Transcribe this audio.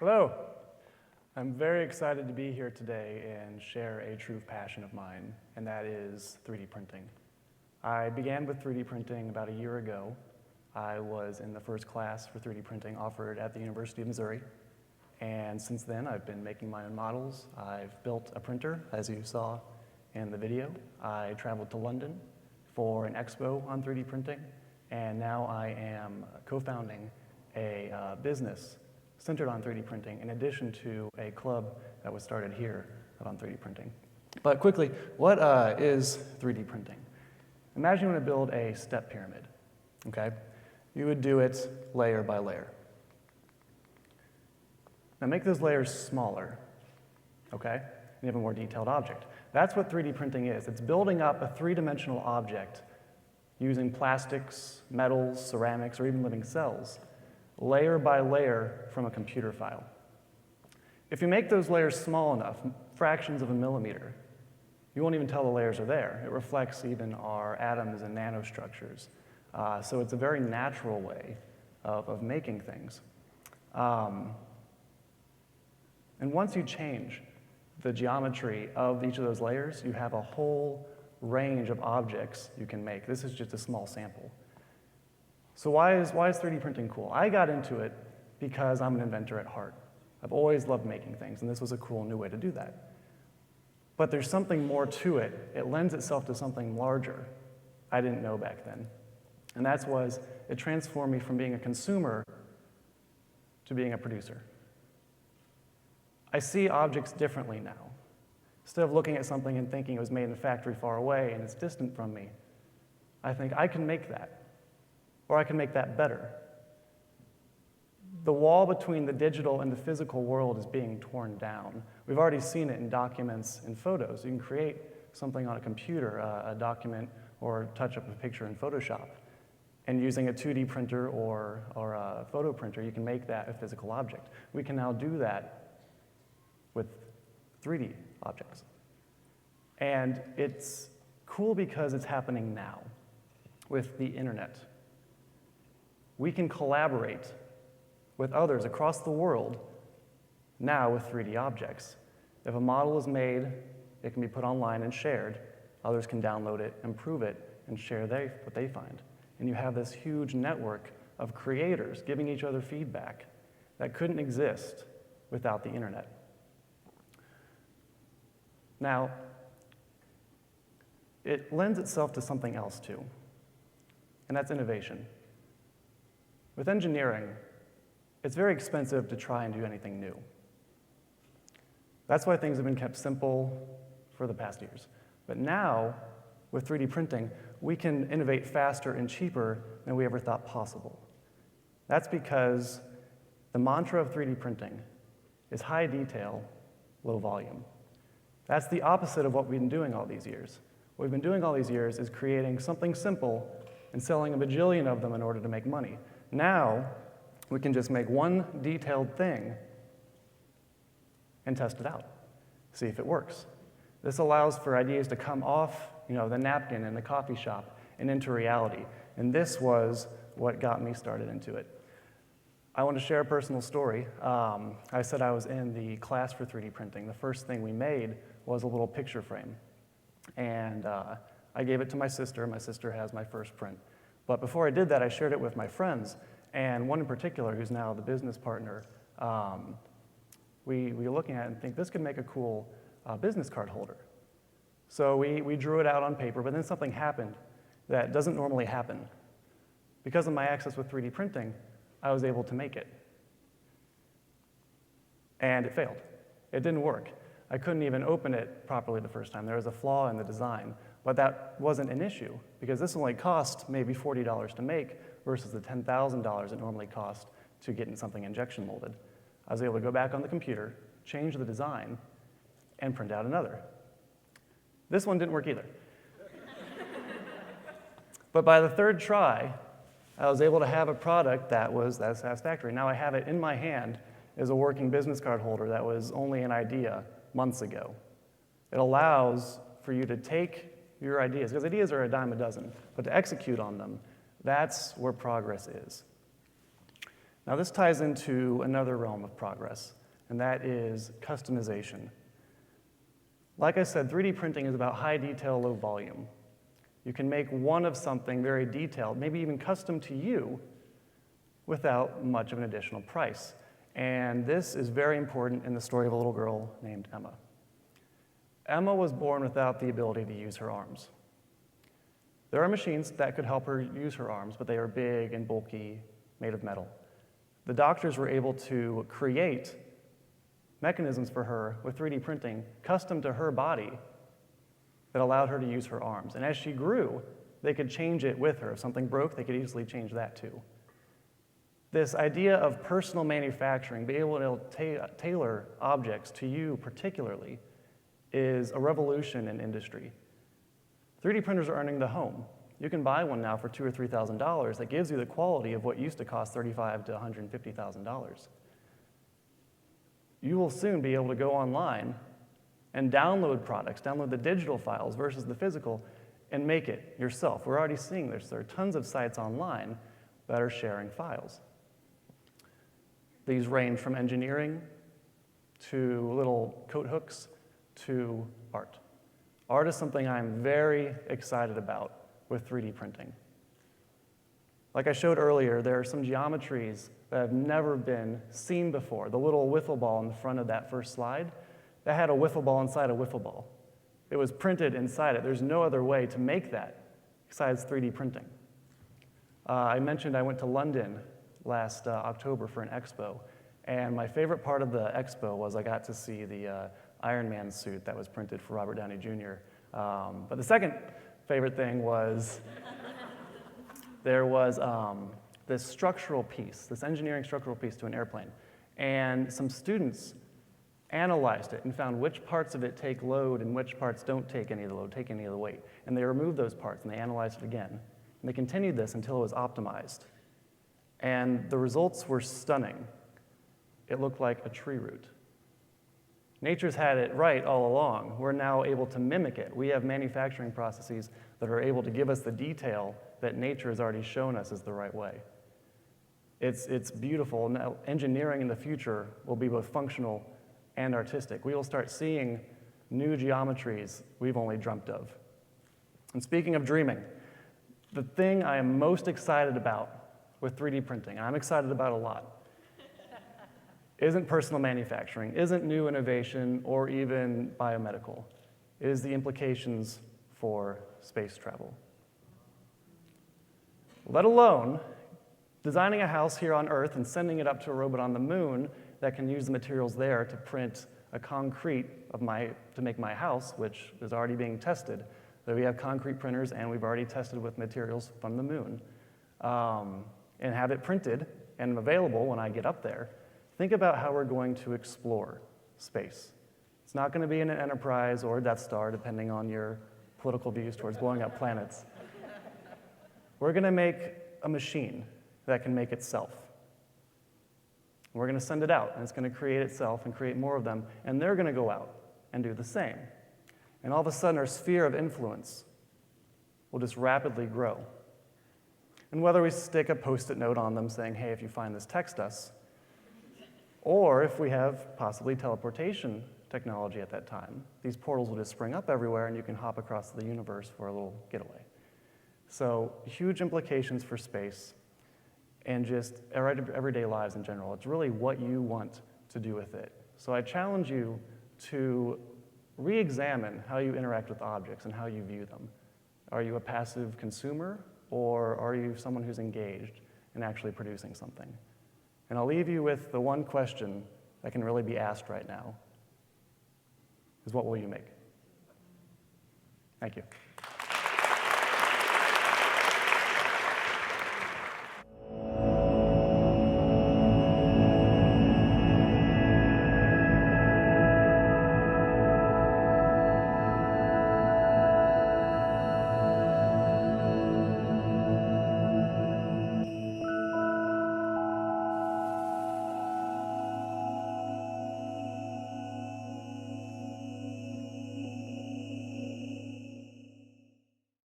Hello. I'm very excited to be here today and share a true passion of mine, and that is 3D printing. I began with 3D printing about a year ago. I was in the first class for 3D printing offered at the University of Missouri, and since then I've been making my own models. I've built a printer, as you saw in the video. I traveled to London for an expo on 3D printing, and now I am co-founding a business centered on 3D printing, in addition to a club that was started here on 3D printing. But quickly, what is 3D printing? Imagine you want to build a step pyramid, okay? You would do it layer by layer. Now make those layers smaller, okay? And you have a more detailed object. That's what 3D printing is. It's building up a three-dimensional object using plastics, metals, ceramics, or even living cells, layer by layer from a computer file. If you make those layers small enough, fractions of a millimeter, you won't even tell the layers are there. It reflects even our atoms and nanostructures. So it's a very natural way of making things. And once you change the geometry of each of those layers, you have a whole range of objects you can make. This is just a small sample. So why is 3D printing cool? I got into it because I'm an inventor at heart. I've always loved making things, and this was a cool new way to do that. But there's something more to it. It lends itself to something larger I didn't know back then. And that was, it transformed me from being a consumer to being a producer. I see objects differently now. Instead of looking at something and thinking it was made in a factory far away and it's distant from me, I think I can make that. Or I can make that better. The wall between the digital and the physical world is being torn down. We've already seen it in documents and photos. You can create something on a computer, a document, or touch up a picture in Photoshop. And using a 2D printer or a photo printer, you can make that a physical object. We can now do that with 3D objects. And it's cool because it's happening now with the internet. We can collaborate with others across the world now with 3D objects. If a model is made, it can be put online and shared. Others can download it, improve it, and share what they find. And you have this huge network of creators giving each other feedback that couldn't exist without the internet. Now, it lends itself to something else too, and that's innovation. With engineering, it's very expensive to try and do anything new. That's why things have been kept simple for the past years. But now, with 3D printing, we can innovate faster and cheaper than we ever thought possible. That's because the mantra of 3D printing is high detail, low volume. That's the opposite of what we've been doing all these years. What we've been doing all these years is creating something simple and selling a bajillion of them in order to make money. Now, we can just make one detailed thing and test it out, see if it works. This allows for ideas to come off, the napkin in the coffee shop and into reality. And this was what got me started into it. I want to share a personal story. I said I was in the class for 3D printing. The first thing we made was a little picture frame. And I gave it to my sister. My sister has my first print. But before I did that, I shared it with my friends, and one in particular, who's now the business partner, we were looking at it and think this could make a cool business card holder. So we drew it out on paper, but then something happened that doesn't normally happen. Because of my access with 3D printing, I was able to make it. And it failed. It didn't work. I couldn't even open it properly the first time. There was a flaw in the design. But that wasn't an issue, because this only cost maybe $40 to make versus the $10,000 it normally cost to get something injection molded. I was able to go back on the computer, change the design, and print out another. This one didn't work either. But by the third try, I was able to have a product that was satisfactory. Now I have it in my hand as a working business card holder that was only an idea months ago. It allows for you to take your ideas, because ideas are a dime a dozen, but to execute on them, that's where progress is. Now this ties into another realm of progress, and that is customization. Like I said, 3D printing is about high detail, low volume. You can make one of something very detailed, maybe even custom to you, without much of an additional price. And this is very important in the story of a little girl named Emma. Emma was born without the ability to use her arms. There are machines that could help her use her arms, but they are big and bulky, made of metal. The doctors were able to create mechanisms for her with 3D printing, custom to her body, that allowed her to use her arms. And as she grew, they could change it with her. If something broke, they could easily change that too. This idea of personal manufacturing, being able to tailor objects to you particularly, is a revolution in industry. 3D printers are entering the home. You can buy one now for $2,000 or $3,000 that gives you the quality of what used to cost $35,000 to $150,000. You will soon be able to go online and download products, download the digital files versus the physical, and make it yourself. We're already seeing this. There are tons of sites online that are sharing files. These range from engineering to little coat hooks to art. Art is something I'm very excited about with 3D printing. Like I showed earlier, there are some geometries that have never been seen before. The little wiffle ball in the front of that first slide, that had a wiffle ball inside a wiffle ball. It was printed inside it. There's no other way to make that besides 3D printing. I mentioned I went to London last October for an expo, and my favorite part of the expo was I got to see the Iron Man suit that was printed for Robert Downey Jr. But the second favorite thing was there was this structural piece, this engineering structural piece to an airplane, and some students analyzed it and found which parts of it take load and which parts don't take any of the load, take any of the weight. And they removed those parts and they analyzed it again. And they continued this until it was optimized. And the results were stunning. It looked like a tree root. Nature's had it right all along. We're now able to mimic it. We have manufacturing processes that are able to give us the detail that nature has already shown us is the right way. It's beautiful. Now, engineering in the future will be both functional and artistic. We will start seeing new geometries we've only dreamt of. And speaking of dreaming, the thing I am most excited about with 3D printing, and I'm excited about a lot, isn't personal manufacturing, isn't new innovation, or even biomedical. It is the implications for space travel. Let alone designing a house here on Earth and sending it up to a robot on the moon that can use the materials there to print a concrete to make my house, which is already being tested. So we have concrete printers, and we've already tested with materials from the moon, and have it printed and available when I get up there. Think about how we're going to explore space. It's not going to be in an Enterprise or a Death Star, depending on your political views towards blowing up planets. We're going to make a machine that can make itself. We're going to send it out, and it's going to create itself and create more of them, and they're going to go out and do the same. And all of a sudden, our sphere of influence will just rapidly grow. And whether we stick a Post-it note on them saying, hey, if you find this, text us, or if we have possibly teleportation technology at that time, these portals will just spring up everywhere, and you can hop across the universe for a little getaway. So huge implications for space and just our everyday lives in general. It's really what you want to do with it. So I challenge you to re-examine how you interact with objects and how you view them. Are you a passive consumer, or are you someone who's engaged in actually producing something? And I'll leave you with the one question that can really be asked right now, is what will you make? Thank you.